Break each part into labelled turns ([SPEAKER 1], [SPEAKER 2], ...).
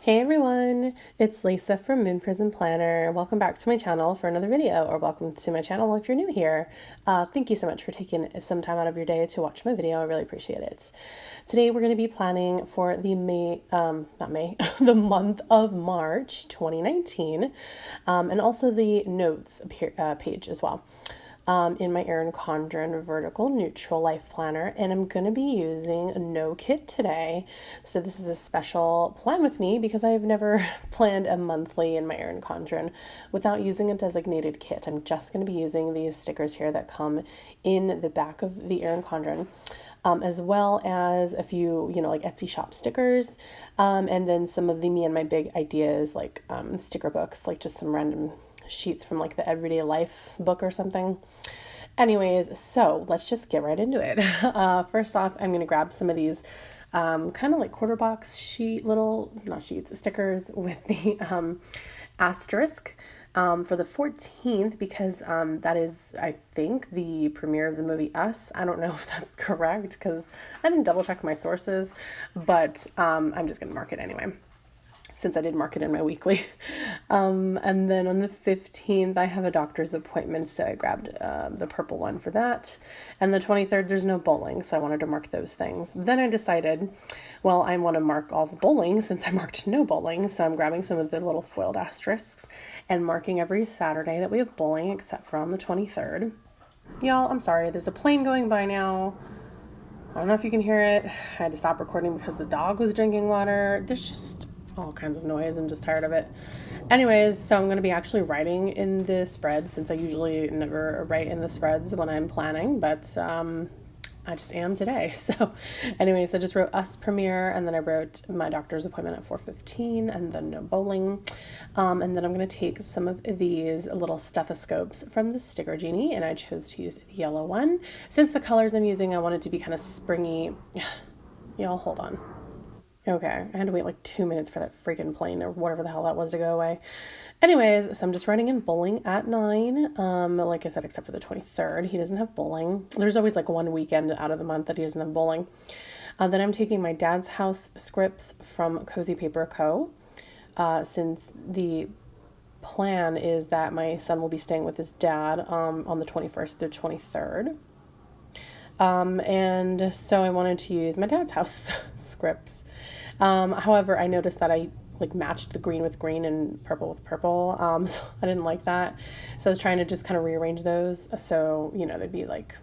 [SPEAKER 1] Hey everyone, it's Lisa from Prism Planner. Welcome back to my channel for another video, or welcome to my channel if you're new here. Thank you so much for taking some time out of your day to watch my video. I really appreciate it. Today we're going to be planning for the the month of March 2019, and also the notes page as well. In my Erin Condren Vertical Neutral Life Planner, and I'm going to be using a no kit today. So this is a special plan with me because I've never planned a monthly in my Erin Condren without using a designated kit. I'm just going to be using these stickers here that come in the back of the Erin Condren. As well as a few, like Etsy shop stickers, and then some of the Me and My Big Ideas, like sticker books, like just some random sheets from like the Everyday Life book or something. Anyways, so let's just get right into it. First off, I'm going to grab some of these kind of like quarter box stickers with the asterisk for the 14th, because that is, I think, the premiere of the movie Us. I don't know if that's correct because I didn't double check my sources, but I'm just going to mark it anyway, since I did mark it in my weekly. And then on the 15th, I have a doctor's appointment, so I grabbed the purple one for that. And the 23rd, there's no bowling, so I wanted to mark those things. Then I decided, well, I want to mark all the bowling since I marked no bowling, so I'm grabbing some of the little foiled asterisks and marking every Saturday that we have bowling except for on the 23rd. Y'all, I'm sorry, there's a plane going by now. I don't know if you can hear it. I had to stop recording because the dog was drinking water. There's just all kinds of noise. I'm just tired of it. Anyways, so I'm going to be actually writing in the spread, since I usually never write in the spreads when I'm planning, but I just am today. So anyways, I just wrote Us premiere, and then I wrote my doctor's appointment at 4:15, and then no bowling. And then I'm going to take some of these little stethoscopes from the Sticker Genie, and I chose to use the yellow one. Since the colors I'm using, I wanted to be kind of springy. Y'all, hold on. Okay, I had to wait like 2 minutes for that freaking plane or whatever the hell that was to go away. Anyways, so I'm just writing in bowling at 9. Like I said, except for the 23rd, he doesn't have bowling. There's always like one weekend out of the month that he doesn't have bowling. Then I'm taking my dad's house scripts from Cozy Paper Co. Since the plan is that my son will be staying with his dad on the 21st to the 23rd. And so I wanted to use my dad's house scripts. However, I noticed that I like matched the green with green and purple with purple. So I didn't like that. So I was trying to just kind of rearrange those. So, they'd be like,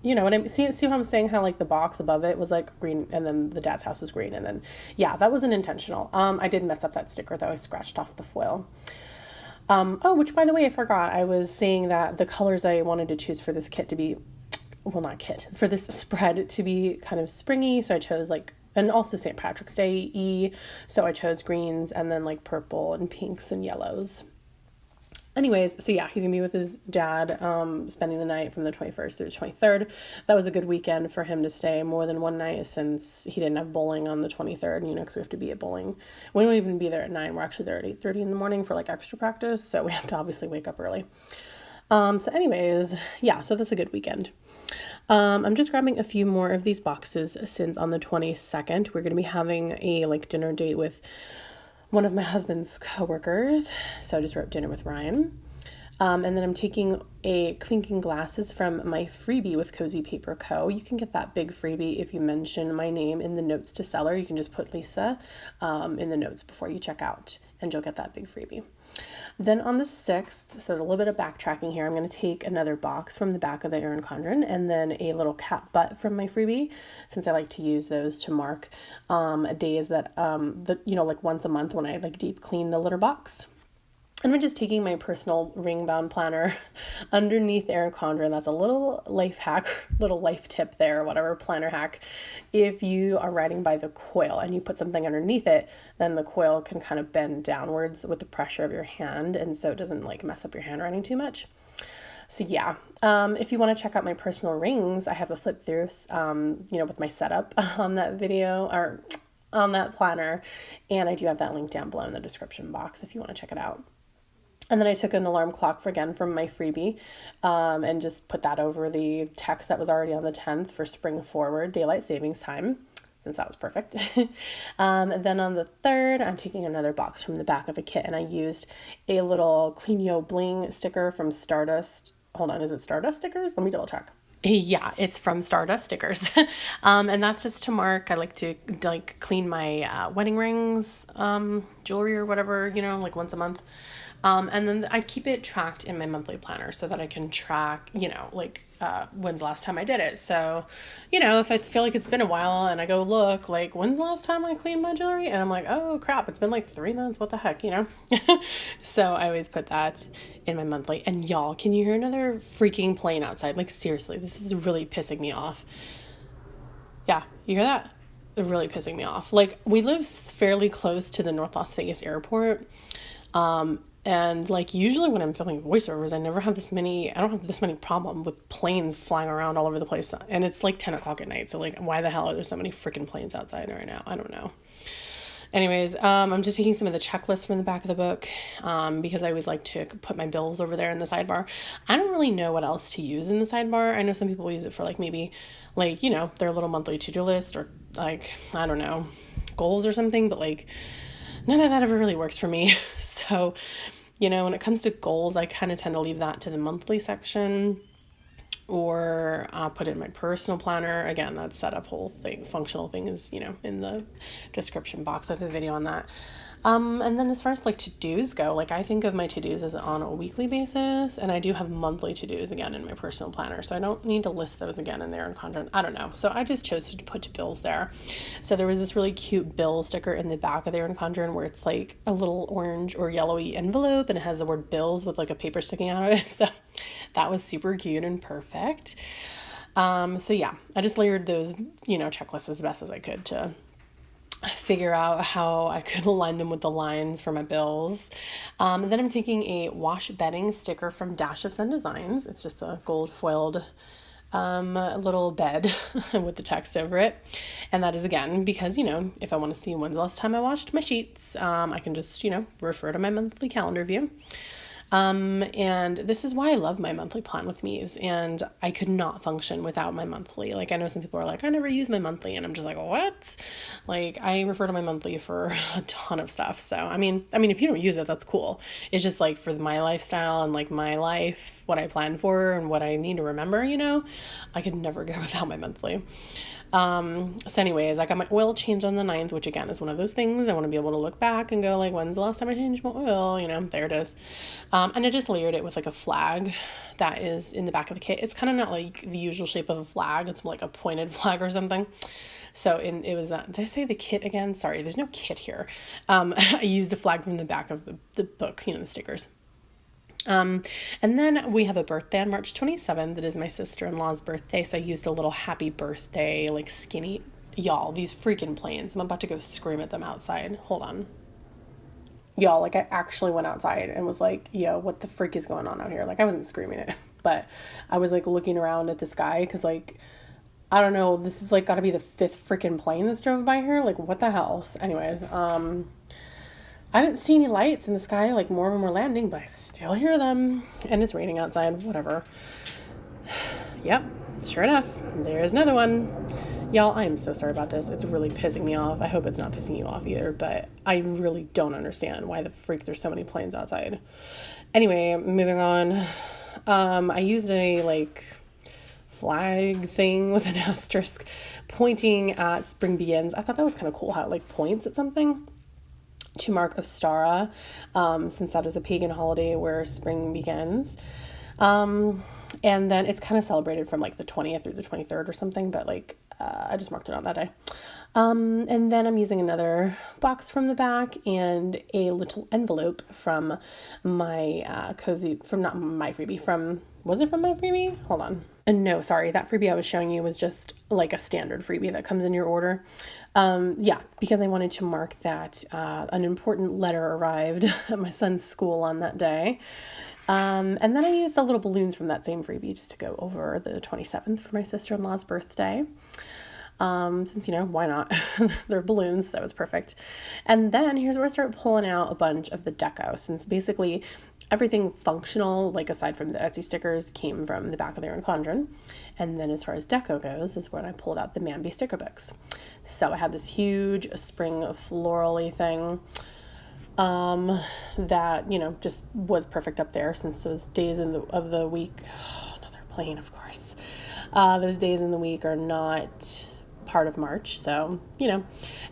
[SPEAKER 1] what I see what I'm saying? How like the box above it was like green, and then the dad's house was green. And then, yeah, that wasn't intentional. I did mess up that sticker though. I scratched off the foil. Oh, which by the way, I forgot. I was saying that the colors I wanted to choose for this kit to be, well, not kit, for this spread to be kind of springy. So I chose like, and also St. Patrick's Day so I chose greens, and then like purple and pinks and yellows. Anyways, so yeah, he's gonna be with his dad, spending the night from the 21st through the 23rd. That was a good weekend for him to stay more than one night, since he didn't have bowling on the 23rd, because we have to be at bowling. We don't even be there at 9. We're actually there at 8:30 in the morning for like extra practice, so we have to obviously wake up early. So anyways, yeah, so that's a good weekend. I'm just grabbing a few more of these boxes, since on the 22nd, we're going to be having a like dinner date with one of my husband's coworkers. So I just wrote dinner with Ryan. And then I'm taking a clinking glasses from my freebie with Cozy Paper Co. You can get that big freebie if you mention my name in the notes to seller. You can just put Lisa in the notes before you check out, and you'll get that big freebie. Then on the 6th, so a little bit of backtracking here, I'm going to take another box from the back of the Erin Condren, and then a little cat butt from my freebie, since I like to use those to mark days that, like once a month when I like deep clean the litter box. And I'm just taking my personal ring bound planner underneath Erin Condren. That's a little life hack, little life tip there, whatever, planner hack. If you are writing by the coil and you put something underneath it, then the coil can kind of bend downwards with the pressure of your hand, and so it doesn't like mess up your handwriting too much. So yeah, if you want to check out my personal rings, I have a flip through, with my setup on that video, or on that planner, and I do have that link down below in the description box if you want to check it out. And then I took an alarm clock from my freebie, and just put that over the text that was already on the 10th for spring forward, daylight savings time. since that was perfect. Then on the 3rd, I'm taking another box from the back of the kit, and I used a little Clean Yo Bling sticker from Stardust. Hold on, is it Stardust stickers? Let me double check. Yeah, it's from Stardust Stickers. And that's just to mark. I like to like clean my wedding rings, jewelry or whatever, you know, like once a month. And then I keep it tracked in my monthly planner so that I can track, you know, like when's the last time I did it. So, you know, if I feel like it's been a while and I go look, like, when's the last time I cleaned my jewelry? And I'm like, oh crap, it's been like 3 months. What the heck, you know? So I always put that in my monthly. And y'all, can you hear another freaking plane outside? Like, seriously, this is really pissing me off. Yeah, you hear that? Really pissing me off. Like, we live fairly close to the North Las Vegas airport. And like usually when I'm filming voiceovers, I don't have this many problem with planes flying around all over the place. And it's like 10 o'clock at night. So like, why the hell are there so many freaking planes outside right now? I don't know. Anyways, I'm just taking some of the checklists from the back of the book, because I always like to put my bills over there in the sidebar. I don't really know what else to use in the sidebar. I know some people use it for like maybe like, you know, their little monthly to-do list or like, I don't know, goals or something, but like none of that ever really works for me. So, you know, when it comes to goals, I kind of tend to leave that to the monthly section, or put it in my personal planner. Again, that setup whole thing, functional thing is, you know, in the description box of the video on that. And then as far as like to-dos go, like I think of my to-dos as on a weekly basis, and I do have monthly to-dos again in my personal planner. So I don't need to list those again in there in content. I don't know. So I just chose to put bills there. So there was this really cute bill sticker in the back of there in content where it's like a little orange or yellowy envelope and it has the word bills with like a paper sticking out of it. So that was super cute and perfect. So yeah, I just layered those, you know, checklists as best as I could to figure out how I could align them with the lines for my bills. And then I'm taking a wash bedding sticker from Dash of Sun Designs. It's just a gold foiled little bed with the text over it. And that is again because, you know, if I want to see when's the last time I washed my sheets, I can just, you know, refer to my monthly calendar view. And this is why I love my monthly plan with me's, and I could not function without my monthly. Like I know some people are like, I never use my monthly, and I'm just like, what? Like I refer to my monthly for a ton of stuff. So, I mean, if you don't use it, that's cool. It's just like for my lifestyle and like my life, what I plan for and what I need to remember, you know, I could never go without my monthly. So anyways, I got my oil change on the 9th, which again is one of those things I want to be able to look back and go like, when's the last time I changed my oil? You know, there it is. And I just layered it with like a flag that is in the back of the kit. It's kind of not like the usual shape of a flag. It's more like a pointed flag or something. So it was, did I say the kit again? Sorry, there's no kit here. I used a flag from the back of the book, you know, the stickers. And then we have a birthday on March 27th. That is my sister-in-law's birthday. So I used a little happy birthday, like skinny, y'all, these freaking planes. I'm about to go scream at them outside. Hold on. Y'all, like I actually went outside and was like, yo, what the freak is going on out here? Like I wasn't screaming it, but I was like looking around at the sky. Cause like, I don't know, this is like gotta be the 5th freaking plane that's drove by here. Like what the hell? So anyways, I didn't see any lights in the sky, like more of them were landing, but I still hear them, and it's raining outside, whatever. Yep, sure enough, there's another one. Y'all, I am so sorry about this. It's really pissing me off. I hope it's not pissing you off either, but I really don't understand why the freak there's so many planes outside. Anyway, moving on. I used a like flag thing with an asterisk pointing at Spring Begins. I thought that was kind of cool how it like points at something to mark Ostara, since that is a pagan holiday where spring begins. And then it's kind of celebrated from like the 20th through the 23rd or something, but like I just marked it on that day. And then I'm using another box from the back and a little envelope from my was it from my freebie? Hold on. No, sorry, that freebie I was showing you was just like a standard freebie that comes in your order. Yeah, because I wanted to mark that an important letter arrived at my son's school on that day. And then I used the little balloons from that same freebie just to go over the 27th for my sister-in-law's birthday. since, you know, why not? They're balloons, so it's perfect. And then here's where I start pulling out a bunch of the deco, since basically everything functional, like aside from the Etsy stickers, came from the back of the Erin Condren. And then as far as deco goes, is when I pulled out the Mambi sticker books. So I had this huge spring florally thing that, you know, just was perfect up there, since those days of the week, another plane, of course, those days in the week are not part of March, so, you know.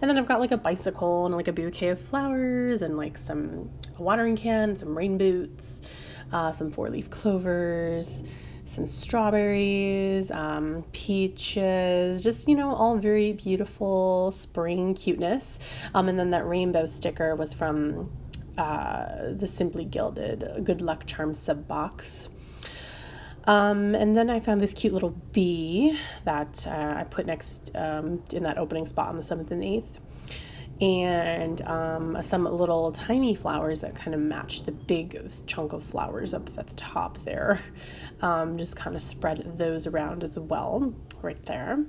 [SPEAKER 1] And then I've got like a bicycle and like a bouquet of flowers and like a watering can, some rain boots, some 4-leaf clovers, some strawberries, peaches, just, you know, all very beautiful spring cuteness. And then that rainbow sticker was from the Simply Gilded Good Luck Charm sub box. And then I found this cute little bee that I put next in that opening spot on the 7th and 8th. And some little tiny flowers that kind of match the big chunk of flowers up at the top there. Just kind of spread those around as well, right there.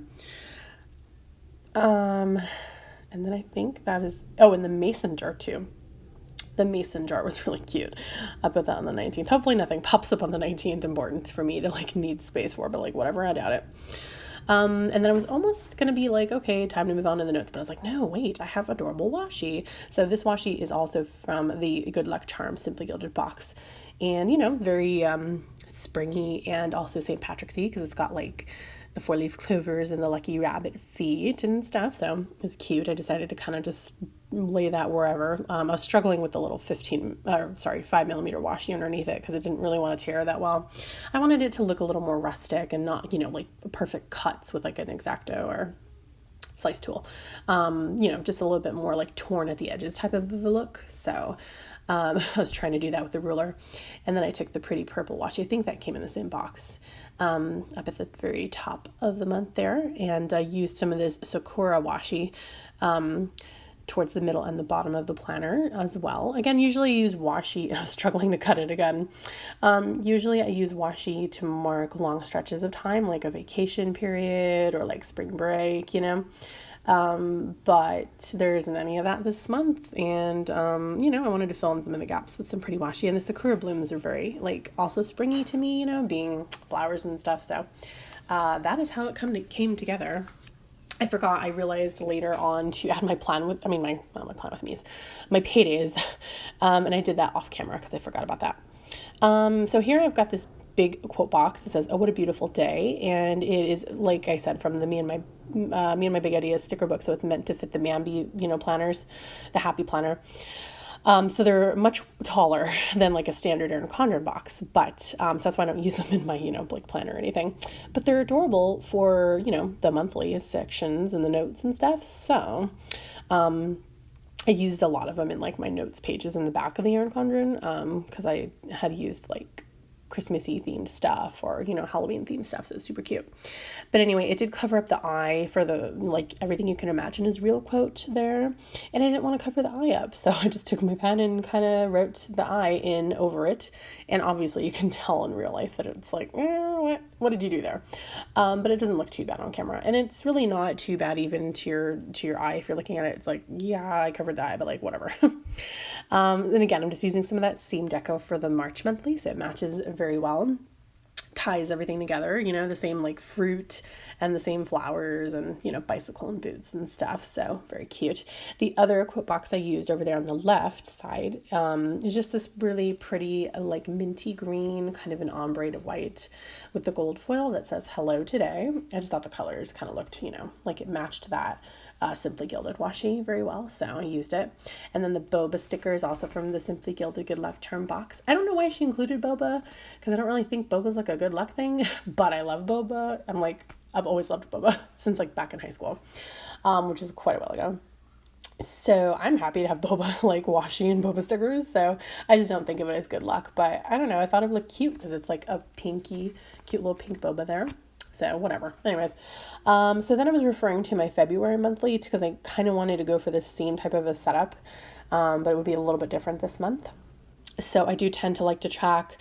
[SPEAKER 1] And then I think that is, oh, and the mason jar too. The mason jar was really cute. I put that on the 19th. Hopefully nothing pops up on the 19th important for me to like need space for, but like whatever, I doubt it. And then I was almost going to be like, okay, time to move on to the notes. But I was like, no, wait, I have adorable washi. So this washi is also from the Good Luck Charm Simply Gilded box. And, you know, very springy, and also St. Patrick's-y, because it's got like the 4-leaf clovers and the lucky rabbit feet and stuff. So it's cute. I decided to kind of just lay that wherever. I was struggling with the little 5mm washi underneath it, because it didn't really want to tear that well. I wanted it to look a little more rustic and not, you know, like perfect cuts with like an X-Acto or slice tool. You know, just a little bit more like torn at the edges type of a look. So I was trying to do that with the ruler. And then I took the pretty purple washi. I think that came in the same box, up at the very top of the month there. And I used some of this Sakura washi towards the middle and the bottom of the planner as well. Again, usually I use washi. I was struggling to cut it again. Usually I use washi to mark long stretches of time, like a vacation period or like spring break, you know. But there isn't any of that this month, and you know, I wanted to fill in some of the gaps with some pretty washi. And the Sakura blooms are very like also springy to me, you know, being flowers and stuff. So that is how it came together. I forgot, I realized later on to add my plan with, my plan with me's, my paydays, and I did that off camera because I forgot about that. So here I've got this big quote box that says, "Oh, what a beautiful day," and it is, like I said, from the me and my big ideas sticker book. So it's meant to fit the Mambi, you know, planners, the happy planner. So they're much taller than like a standard Erin Condren box, but so that's why I don't use them in my, you know, like planner or anything. But they're adorable for, you know, the monthly sections and the notes and stuff. So I used a lot of them in like my notes pages in the back of the Erin Condren, because I had used like Christmassy themed stuff or, you know, Halloween themed stuff. So it's super cute. But anyway, it did cover up the eye for the, like, everything you can imagine is real quote there. And I didn't want to cover the eye up. So I just took my pen and kind of wrote the eye in over it. And obviously you can tell in real life that it's like, what did you do there? But it doesn't look too bad on camera. And it's really not too bad even to your eye. If you're looking at it, it's like, yeah, I covered the eye, but like whatever. And again, I'm just using some of that same deco for the March monthly. So it matches very well, ties everything together, you know, the same like fruit and the same flowers and, you know, bicycle and boots and stuff. So very cute. The other quote box I used over there on the left side is just this really pretty like minty green, kind of an ombre to white with the gold foil that says hello today. I just thought the colors kind of looked, you know, like it matched that Simply Gilded washi very well, so I used it. And then the boba sticker is also from the Simply Gilded Good Luck Charm box. I don't know why she included boba, because I don't really think boba's like a good luck thing, but I love boba. I've always loved boba since like back in high school, which is quite a while ago. So I'm happy to have boba like washi and boba stickers. So I just don't think of it as good luck, but I don't know. I thought it looked cute because it's like a cute little pink boba there. So whatever. Anyways, so then I was referring to my February monthly because I kind of wanted to go for the same type of a setup, but it would be a little bit different this month. So I do tend to like to track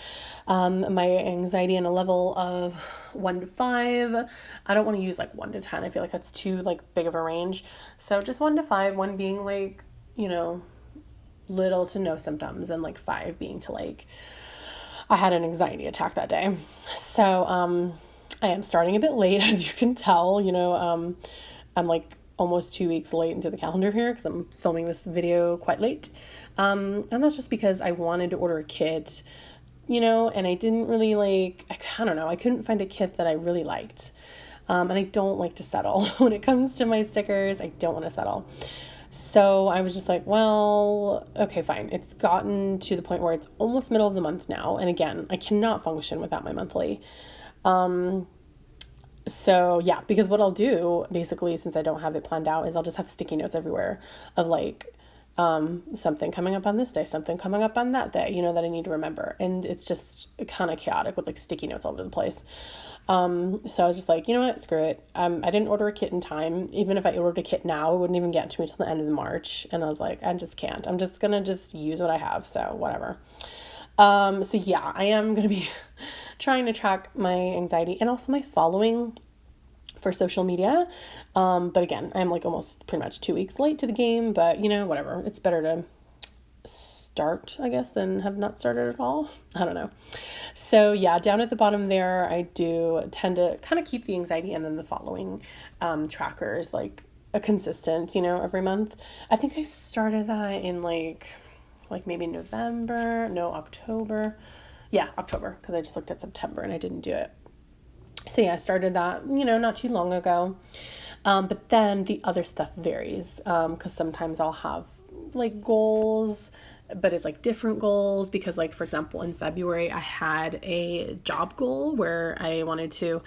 [SPEAKER 1] my anxiety in a level of 1 to 5. I don't want to use like 1 to 10. I feel like that's too like big of a range. So just 1 to 5, 1 being like, you know, little to no symptoms, and like 5 being to like, I had an anxiety attack that day. So I am starting a bit late, as you can tell. I'm like almost 2 weeks late into the calendar here because I'm filming this video quite late. And that's just because I wanted to order a kit, and I didn't really like, I don't know, I couldn't find a kit that I really liked. And I don't like to settle when it comes to my stickers. I don't want to settle. So I was just like, well, okay, fine. It's gotten to the point where it's almost middle of the month now. And again, I cannot function without my monthly. So yeah, because what I'll do basically, since I don't have it planned out, is I'll just have sticky notes everywhere of like, something coming up on this day, something coming up on that day, that I need to remember. And it's just kind of chaotic with like sticky notes all over the place. So I was just like, you know what, screw it. I didn't order a kit in time. Even if I ordered a kit now, it wouldn't even get to me till the end of March. And I was like, I just can't. I'm just gonna just use what I have. So whatever. So yeah, I am gonna be trying to track my anxiety and also my following for social media. But again, I'm like almost pretty much 2 weeks late to the game, but whatever. It's better to start, I guess, than have not started at all. I don't know. So yeah, down at the bottom there, I do tend to kind of keep the anxiety and then the following trackers like a consistent, every month. I think I started that in like maybe October. Yeah, October, because I just looked at September and I didn't do it. So yeah, I started that, not too long ago. But then the other stuff varies, because sometimes I'll have like goals, but it's like different goals, because like, for example, in February, I had a job goal where I wanted to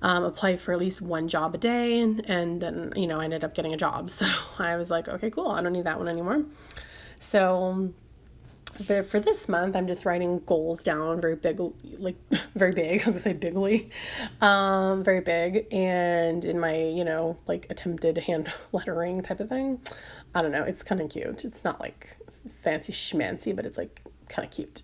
[SPEAKER 1] apply for at least 1 job a day. And then, I ended up getting a job. So I was like, okay, cool. I don't need that one anymore. So for this month, I'm just writing goals down very big, like very big. I was gonna say bigly, very big, and in my like attempted hand lettering type of thing. I don't know. It's kind of cute. It's not like fancy schmancy, but it's like kind of cute.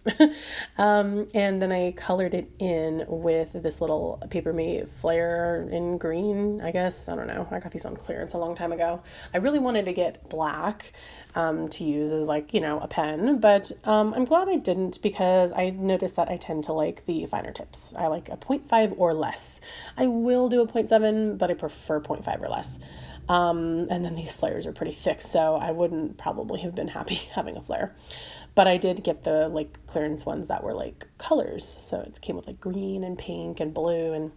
[SPEAKER 1] And then I colored it in with this little Paper Mate flare in green, I guess. I don't know. I got these on clearance a long time ago. I really wanted to get black to use as like, a pen, but I'm glad I didn't, because I noticed that I tend to like the finer tips. I like a 0.5 or less. I will do a 0.7, but I prefer 0.5 or less. And then these flares are pretty thick, so I wouldn't probably have been happy having a flare. But I did get the like clearance ones that were like colors. So it came with like green and pink and blue and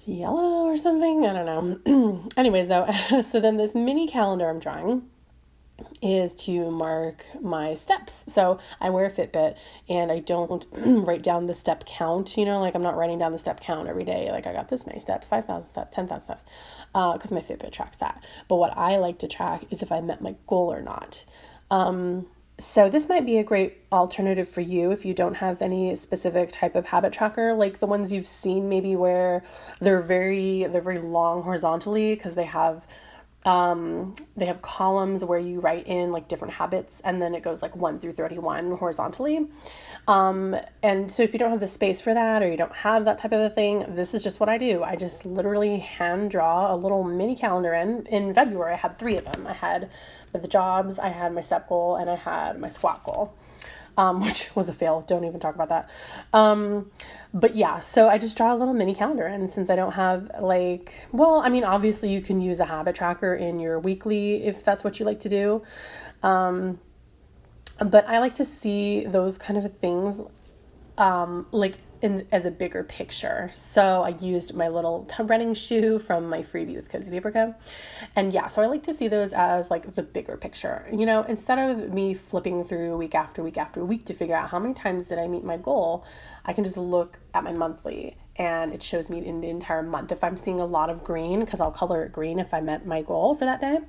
[SPEAKER 1] yellow or something. I don't know. Anyways, though, so then this mini calendar I'm drawing is to mark my steps. So I wear a Fitbit and I don't write down the step count, like I'm not writing down the step count every day. Like I got this many steps, 5,000 steps, 10,000 steps, because my Fitbit tracks that. But what I like to track is if I met my goal or not. So this might be a great alternative for you if you don't have any specific type of habit tracker, like the ones you've seen maybe where they're very long horizontally, because they have columns where you write in like different habits, and then it goes like 1 through 31 horizontally. And so if you don't have the space for that, or you don't have that type of a thing, this is just what I do. I just literally hand draw a little mini calendar in February. I had 3 of them. I had the jobs, I had my step goal, and I had my squat goal. Which was a fail. Don't even talk about that. But yeah, so I just draw a little mini calendar. And since I don't have obviously you can use a habit tracker in your weekly if that's what you like to do. But I like to see those kind of things, as a bigger picture. So I used my little running shoe from my freebie with Cozy Paper Co. And yeah, so I like to see those as like the bigger picture, instead of me flipping through week after week after week to figure out how many times did I meet my goal. I can just look at my monthly and it shows me in the entire month. If I'm seeing a lot of green, because I'll color it green if I met my goal for that day,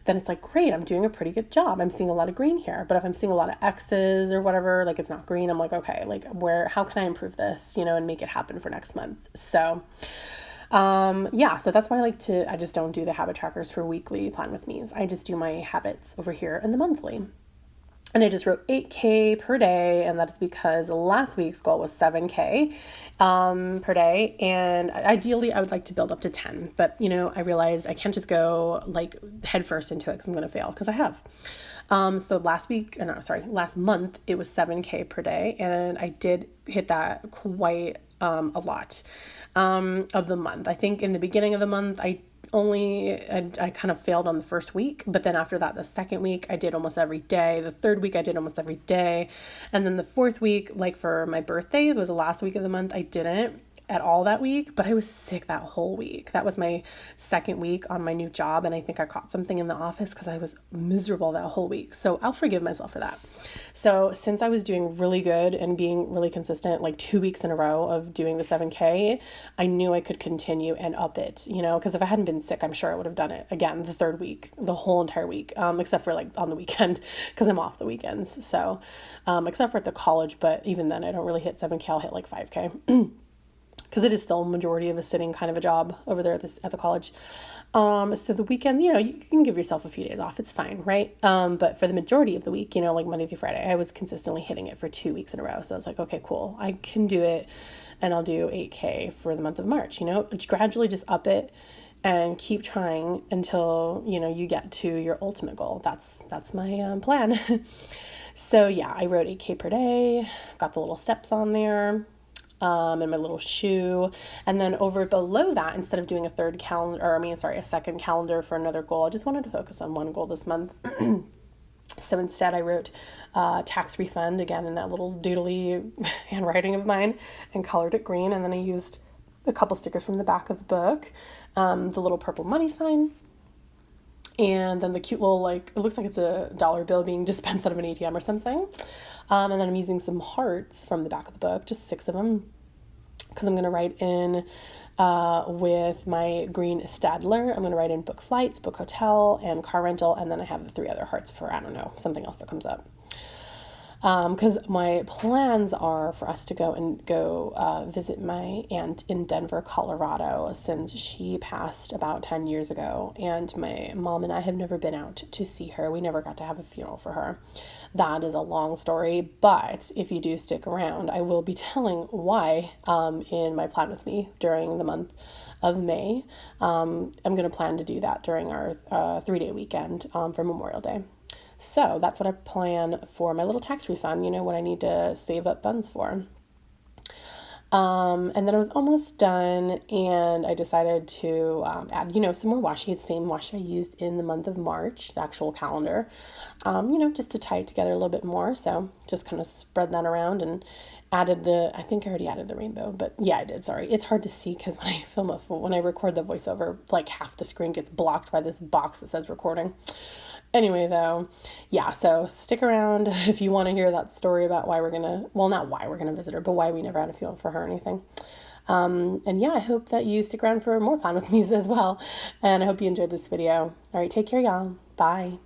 [SPEAKER 1] then it's like, great, I'm doing a pretty good job. I'm seeing a lot of green here. But if I'm seeing a lot of X's or whatever, like it's not green, I'm like, okay, like how can I improve this, and make it happen for next month? So, so that's why I just don't do the habit trackers for weekly plan with me's. I just do my habits over here in the monthly. And I just wrote 8K per day, and that's because last week's goal was 7K per day. And ideally, I would like to build up to 10. But, you know, I realized I can't just go like head first into it because I'm going to fail, because I have. So last month, it was 7K per day. And I did hit that quite a lot of the month. I think in the beginning of the month, I kind of failed on the first week, but then after that, the second week I did almost every day. The third week I did almost every day. And then the fourth week, like for my birthday, it was the last week of the month, I didn't at all that week, but I was sick that whole week. That was my second week on my new job, and I think I caught something in the office because I was miserable that whole week. So I'll forgive myself for that. So since I was doing really good and being really consistent, like 2 weeks in a row of doing the 7K, I knew I could continue and up it, you know, because if I hadn't been sick, I'm sure I would have done it again the third week, the whole entire week, except for like on the weekend, because I'm off the weekends. So except for at the college, but even then I don't really hit 7K, I'll hit like 5K. Because it is still a majority of a sitting kind of a job over there at the college. So the weekends, you know, you can give yourself a few days off. It's fine, right? But for the majority of the week, you know, like Monday through Friday, I was consistently hitting it for 2 weeks in a row. So I was like, okay, cool. I can do it. And I'll do 8K for the month of March, you know, gradually just up it and keep trying until, you know, you get to your ultimate goal. That's my plan. So yeah, I wrote 8K per day, got the little steps on there. And my little shoe. And then over below that, instead of doing a second calendar for another goal, I just wanted to focus on one goal this month. So instead I wrote tax refund again in that little doodly handwriting of mine and colored it green. And then I used a couple stickers from the back of the book, the little purple money sign, and then the cute little, like, it looks like it's a dollar bill being dispensed out of an ATM or something. And then I'm using some hearts from the back of the book, just 6 of them, because I'm going to write in with my green Stadler. I'm going to write in book flights, book hotel, and car rental, and then I have the 3 other hearts for, I don't know, something else that comes up. Because my plans are for us to go visit my aunt in Denver, Colorado, since she passed about 10 years ago, and my mom and I have never been out to see her. We never got to have a funeral for her. That is a long story, but if you do stick around, I will be telling why in my Plan With Me during the month of May. I'm going to plan to do that during our 3-day weekend for Memorial Day. So that's what I plan for my little tax refund, you know, what I need to save up funds for. And then I was almost done, and I decided to add, you know, some more washi, the same washi I used in the month of March, the actual calendar, you know, just to tie it together a little bit more. So just kind of spread that around and added I think I already added the rainbow, but yeah, I did. Sorry. It's hard to see because when I record the voiceover, like half the screen gets blocked by this box that says recording. Anyway, though, yeah, so stick around if you want to hear that story about not why we're going to visit her, but why we never had a funeral for her or anything. And yeah, I hope that you stick around for more Plan With Me's as well. And I hope you enjoyed this video. All right, take care, y'all. Bye.